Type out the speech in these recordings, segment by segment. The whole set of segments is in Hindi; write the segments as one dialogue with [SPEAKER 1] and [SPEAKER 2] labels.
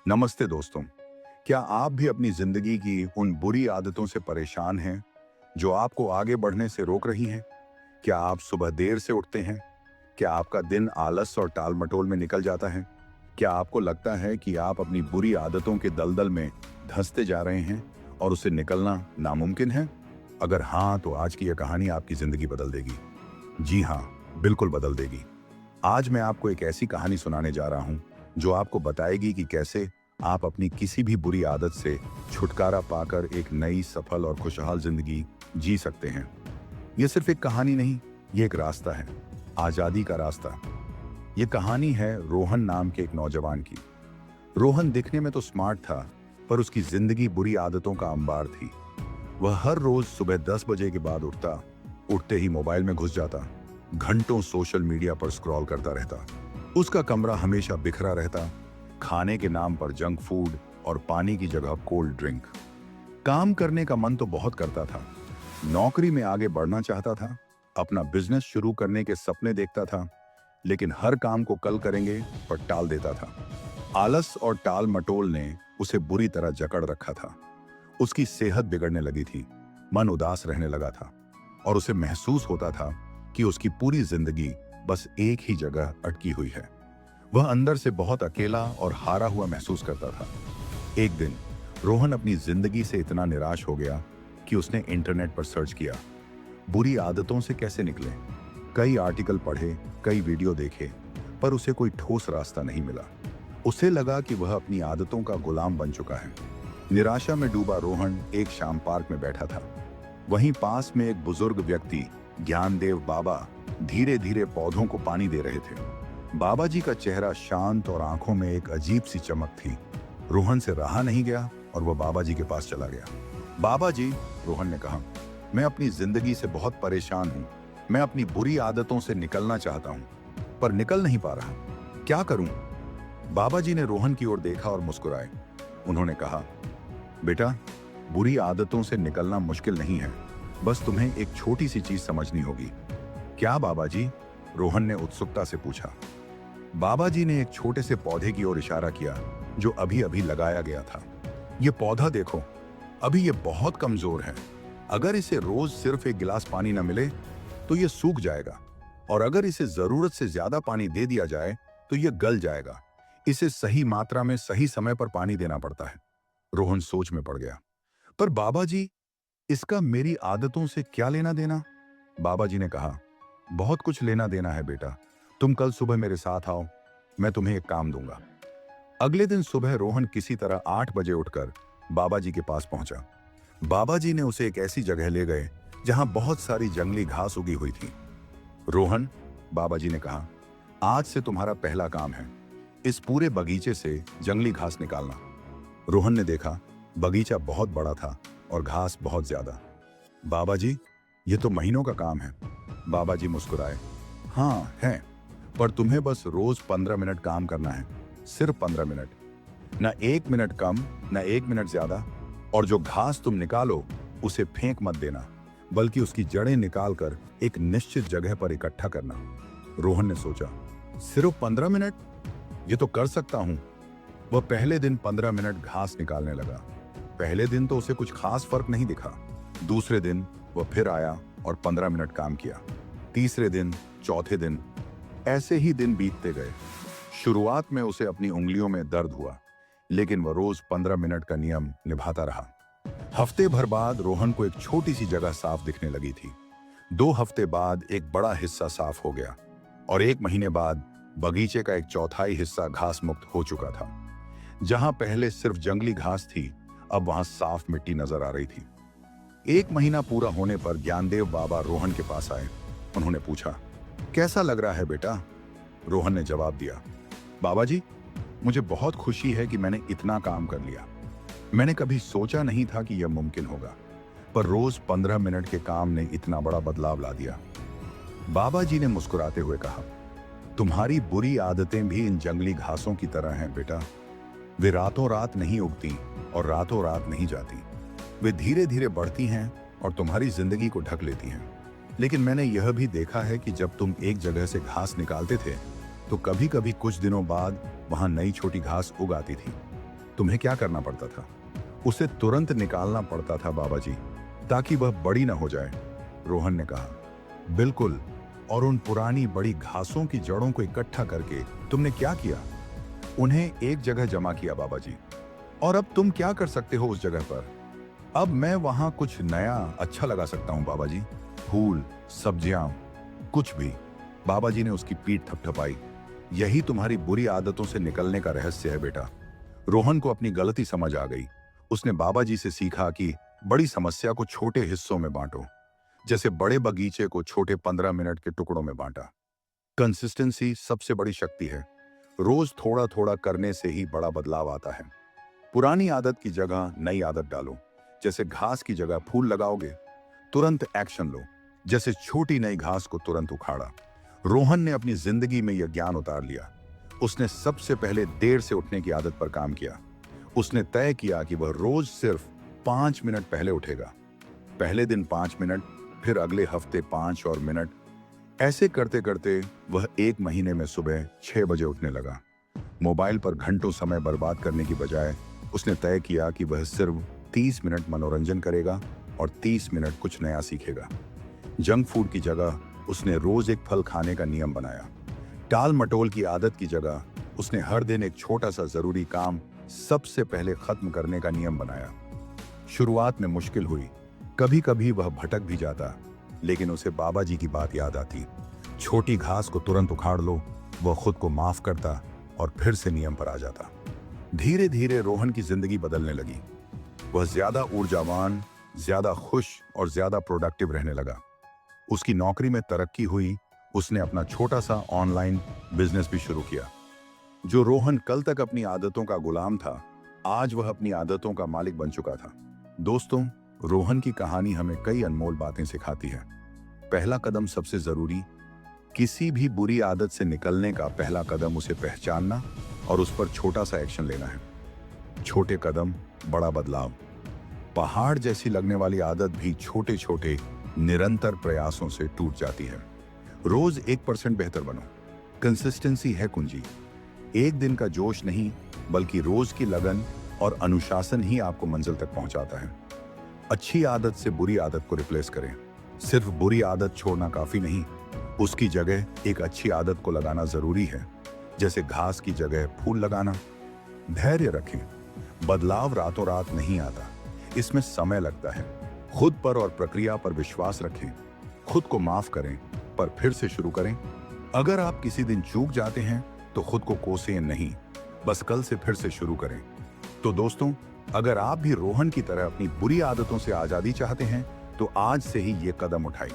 [SPEAKER 1] नमस्ते दोस्तों। क्या आप भी अपनी जिंदगी की उन बुरी आदतों से परेशान हैं जो आपको आगे बढ़ने से रोक रही हैं? क्या आप सुबह देर से उठते हैं? क्या आपका दिन आलस और टाल-मटोल में निकल जाता है? क्या आपको लगता है कि आप अपनी बुरी आदतों के दलदल में धंसते जा रहे हैं और उससे निकलना नामुमकिन है? अगर हाँ, तो आज की यह कहानी आपकी जिंदगी बदल देगी। जी हाँ, बिल्कुल बदल देगी। आज मैं आपको एक ऐसी कहानी सुनाने जा रहा हूं जो आपको बताएगी कि कैसे आप अपनी किसी भी बुरी आदत से छुटकारा पाकर एक नई, सफल और खुशहाल जिंदगी जी सकते हैं। यह सिर्फ एक कहानी नहीं, ये एक रास्ता है, आजादी का रास्ता। ये कहानी है रोहन नाम के एक नौजवान की। रोहन दिखने में तो स्मार्ट था, पर उसकी जिंदगी बुरी आदतों का अंबार थी। वह हर रोज सुबह 10 बजे के बाद उठता, उठते ही मोबाइल में घुस जाता, घंटों सोशल मीडिया पर स्क्रॉल करता रहता। उसका कमरा हमेशा बिखरा रहता, खाने के नाम पर जंक फूड और पानी की जगह कोल्ड ड्रिंक। काम करने का मन तो बहुत करता था, नौकरी में आगे बढ़ना चाहता था, अपना बिजनेस शुरू करने के सपने देखता था, लेकिन हर काम को कल करेंगे पर टाल देता था। आलस और टाल मटोल ने उसे बुरी तरह जकड़ रखा था। उसकी सेहत बिगड़ने लगी थी, मन उदास रहने लगा था और उसे महसूस होता था कि उसकी पूरी जिंदगी बस एक ही जगह अटकी हुई है। वह अंदर से बहुत अकेला और हारा हुआ महसूस करता था। एक दिन रोहन अपनी जिंदगी से इतना निराश हो गया कि उसने इंटरनेट पर सर्च किया, बुरी आदतों से कैसे निकलें। कई आर्टिकल पढ़े, कई वीडियो देखे, पर उसे कोई ठोस रास्ता नहीं मिला। उसे लगा कि वह अपनी आदतों का गुलाम बन चुका है। निराशा में डूबा रोहन एक शाम पार्क में बैठा था। वहीं पास में एक बुजुर्ग व्यक्ति, ज्ञानदेव बाबा, धीरे धीरे पौधों को पानी दे रहे थे। बाबा जी का चेहरा शांत और आंखों में एक अजीब सी चमक थी। रोहन से रहा नहीं गया और वह बाबा जी के पास चला गया। बाबा जी, रोहन ने कहा, मैं अपनी जिंदगी से बहुत परेशान हूँ। मैं अपनी बुरी आदतों से निकलना चाहता हूँ, पर निकल नहीं पा रहा। क्या करूं? बाबा जी ने रोहन की ओर देखा और मुस्कुराए। उन्होंने कहा, बेटा, बुरी आदतों से निकलना मुश्किल नहीं है, बस तुम्हें एक छोटी सी चीज समझनी होगी। क्या बाबा जी? रोहन ने उत्सुकता से पूछा। बाबा जी ने एक छोटे से पौधे की ओर इशारा किया जो अभी अभी लगाया गया था। ये पौधा देखो, अभी ये बहुत कमजोर है। अगर इसे रोज सिर्फ एक गिलास पानी न मिले तो ये सूख जाएगा, और अगर इसे जरूरत से ज्यादा पानी दे दिया जाए तो ये गल जाएगा। इसे सही मात्रा में सही समय पर पानी देना पड़ता है। रोहन सोच में पड़ गया। पर बाबा जी, इसका मेरी आदतों से क्या लेना देना? बाबा जी ने कहा, बहुत कुछ लेना देना है बेटा। तुम कल सुबह मेरे साथ आओ, मैं तुम्हें एक काम दूंगा। अगले दिन सुबह रोहन किसी तरह 8 बजे उठकर बाबा जी के पास पहुंचा। बाबा जी ने उसे एक ऐसी जगह ले गए जहां बहुत सारी जंगली घास उगी हुई थी। रोहन, बाबा जी ने कहा, आज से तुम्हारा पहला काम है इस पूरे बगीचे से जंगली घास निकालना। रोहन ने देखा, बगीचा बहुत बड़ा था और घास बहुत ज्यादा। बाबा जी, ये तो महीनों का काम है। बाबा जी मुस्कुराए। हाँ है, पर तुम्हें बस रोज 15 मिनट काम करना है, सिर्फ 15 मिनट। ना 1 मिनट कम, ना 1 मिनट ज्यादा। और जो घास तुम निकालो उसे फेंक मत देना, बल्कि उसकी जड़ें निकालकर एक निश्चित जगह पर इकट्ठा करना। रोहन ने सोचा, सिर्फ 15 मिनट? ये तो कर सकता हूं। वह पहले दिन 15 मिनट घास निकालने लगा। पहले दिन तो उसे कुछ खास फर्क नहीं दिखा। दूसरे दिन वह फिर आया और 15 मिनट काम किया। तीसरे दिन, चौथे दिन, ऐसे ही दिन बीतते गए। शुरुआत में उसे अपनी उंगलियों में दर्द हुआ, लेकिन वह रोज 15 मिनट का नियम निभाता रहा। हफ्ते भर बाद रोहन को एक छोटी सी जगह साफ दिखने लगी थी। 2 हफ्ते बाद एक बड़ा हिस्सा साफ हो गया और 1 महीने बाद बगीचे का एक चौथाई हिस्सा घास मुक्त हो चुका था। जहां पहले सिर्फ जंगली घास थी, अब वहां साफ मिट्टी नजर आ रही थी। 1 महीना पूरा होने पर ज्ञानदेव बाबा रोहन के पास आए। उन्होंने पूछा, कैसा लग रहा है बेटा? रोहन ने जवाब दिया, बाबा जी, मुझे बहुत खुशी है कि मैंने इतना काम कर लिया। मैंने कभी सोचा नहीं था कि यह मुमकिन होगा, पर रोज 15 मिनट के काम ने इतना बड़ा बदलाव ला दिया। बाबा जी ने मुस्कुराते हुए कहा, तुम्हारी बुरी आदतें भी इन जंगली घासों की तरह हैं बेटा। वे रातों रात नहीं उगती और रातों रात नहीं जाती। वे धीरे धीरे बढ़ती हैं और तुम्हारी जिंदगी को ढक लेती हैं। लेकिन मैंने यह भी देखा है कि जब तुम एक जगह से घास निकालते थे तो कभी कभी कुछ दिनों बाद वहां नई छोटी घास उग आती थी। तुम्हें क्या करना पड़ता था? उसे तुरंत निकालना पड़ता था बाबा जी, ताकि वह बड़ी ना हो जाए। रोहन ने कहा, बिल्कुल। और उन पुरानी बड़ी घासों की जड़ों को इकट्ठा करके तुमने क्या किया? उन्हें एक जगह जमा किया बाबा जी। और अब तुम क्या कर सकते हो उस जगह पर? अब मैं वहां कुछ नया अच्छा लगा सकता हूं बाबा जी। फूल, सब्जियां, कुछ भी। बाबा जी ने उसकी पीठ थपथपाई। यही तुम्हारी बुरी आदतों से निकलने का रहस्य है बेटा। रोहन को अपनी गलती समझ आ गई। उसने बाबा जी से सीखा कि बड़ी समस्या को छोटे हिस्सों में बांटो, जैसे बड़े बगीचे को छोटे 15 मिनट के टुकड़ों में बांटा। कंसिस्टेंसी सबसे बड़ी शक्ति है। रोज थोड़ा थोड़ा करने से ही बड़ा बदलाव आता है। पुरानी आदत की जगह नई आदत डालो। जैसे घास की जगह फूल लगाओगे, तुरंत एक्शन लो। जैसे छोटी नई घास को तुरंत उखाड़ा। रोहन ने अपनी जिंदगी में यह ज्ञान उतार लिया। उसने सबसे पहले देर से उठने की आदत पर काम किया। उसने तय किया कि वह रोज सिर्फ 5 मिनट पहले उठेगा। पहले दिन 5 मिनट, फिर अगले हफ्ते 5 और मिनट। ऐसे करते करते वह 1 महीने में सुबह 6 बजे उठने लगा। मोबाइल पर घंटों समय बर्बाद करने की बजाय उसने तय किया कि वह सिर्फ 30 मिनट मनोरंजन करेगा और 30 मिनट कुछ नया सीखेगा। जंक फूड की जगह उसने रोज एक फल खाने का नियम बनाया। टाल मटोल की आदत की जगह उसने हर दिन एक छोटा सा जरूरी काम सबसे पहले खत्म करने का नियम बनाया। शुरुआत में मुश्किल हुई, कभी कभी वह भटक भी जाता, लेकिन उसे बाबा जी की बात याद आती। छोटी घास को तुरंत उखाड़ लो। वह खुद को माफ करता और फिर से नियम पर आ जाता। धीरे धीरे रोहन की जिंदगी बदलने लगी। वह ज्यादा ऊर्जावान, ज्यादा खुश और ज्यादा प्रोडक्टिव रहने लगा। उसकी नौकरी में तरक्की हुई। उसने अपना छोटा सा ऑनलाइन बिजनेस भी शुरू किया। जो रोहन कल तक अपनी आदतों का गुलाम था, आज वह अपनी आदतों का मालिक बन चुका था। दोस्तों, रोहन की कहानी हमें कई अनमोल बातें सिखाती है। पहला कदम सबसे जरूरी। किसी भी बुरी आदत से निकलने का पहला कदम उसे पहचानना और उस पर छोटा सा एक्शन लेना है। छोटे कदम, बड़ा बदलाव। पहाड़ जैसी लगने वाली आदत भी छोटे छोटे निरंतर प्रयासों से टूट जाती है। रोज 1% बेहतर बनो। कंसिस्टेंसी है कुंजी। एक दिन का जोश नहीं, बल्कि रोज की लगन और अनुशासन ही आपको मंजिल तक पहुंचाता है। अच्छी आदत से बुरी आदत को रिप्लेस करें। सिर्फ बुरी आदत छोड़ना काफी नहीं, उसकी जगह एक अच्छी आदत को लगाना जरूरी है। जैसे घास की जगह फूल लगाना। धैर्य रखें। बदलाव रातों रात नहीं आता, इसमें समय लगता है। खुद पर और प्रक्रिया पर विश्वास रखें। खुद को माफ करें, पर फिर से शुरू करें। अगर आप किसी दिन चूक जाते हैं तो खुद को कोसें नहीं, बस कल से फिर से शुरू करें। तो दोस्तों, अगर आप भी रोहन की तरह अपनी बुरी आदतों से आजादी चाहते हैं तो आज से ही ये कदम उठाएं।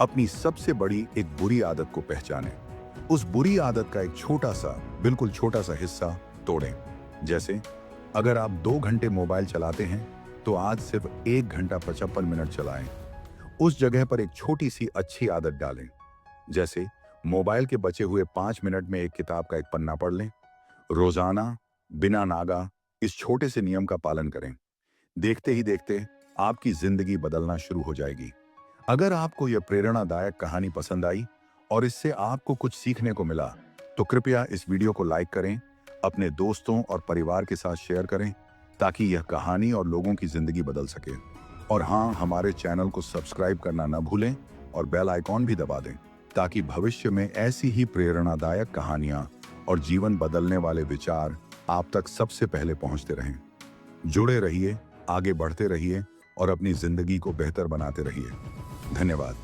[SPEAKER 1] अपनी सबसे बड़ी एक बुरी आदत को पहचानें। उस बुरी आदत का एक छोटा सा, बिल्कुल छोटा सा हिस्सा तोड़ें। जैसे अगर आप 2 घंटे मोबाइल चलाते हैं तो आज सिर्फ 1 घंटा 55 मिनट चलाएं। उस जगह पर एक छोटी सी अच्छी आदत डालें। जैसे मोबाइल के बचे हुए 5 मिनट में एक किताब का एक पन्ना पढ़ लें। रोजाना बिना नागा इस छोटे से नियम का पालन करें। देखते ही देखते आपकी जिंदगी बदलना शुरू हो जाएगी। अगर आपको यह प्रेरणादायक कहानी पसंद आई और इससे आपको कुछ सीखने को मिला, तो कृपया इस वीडियो को लाइक करें, अपने दोस्तों और परिवार के साथ शेयर करें, ताकि यह कहानी और लोगों की जिंदगी बदल सके। और हाँ, हमारे चैनल को सब्सक्राइब करना न भूलें और बेल आइकॉन भी दबा दें, ताकि भविष्य में ऐसी ही प्रेरणादायक कहानियां और जीवन बदलने वाले विचार आप तक सबसे पहले पहुंचते रहें। जुड़े रहिए, आगे बढ़ते रहिए और अपनी जिंदगी को बेहतर बनाते रहिए। धन्यवाद।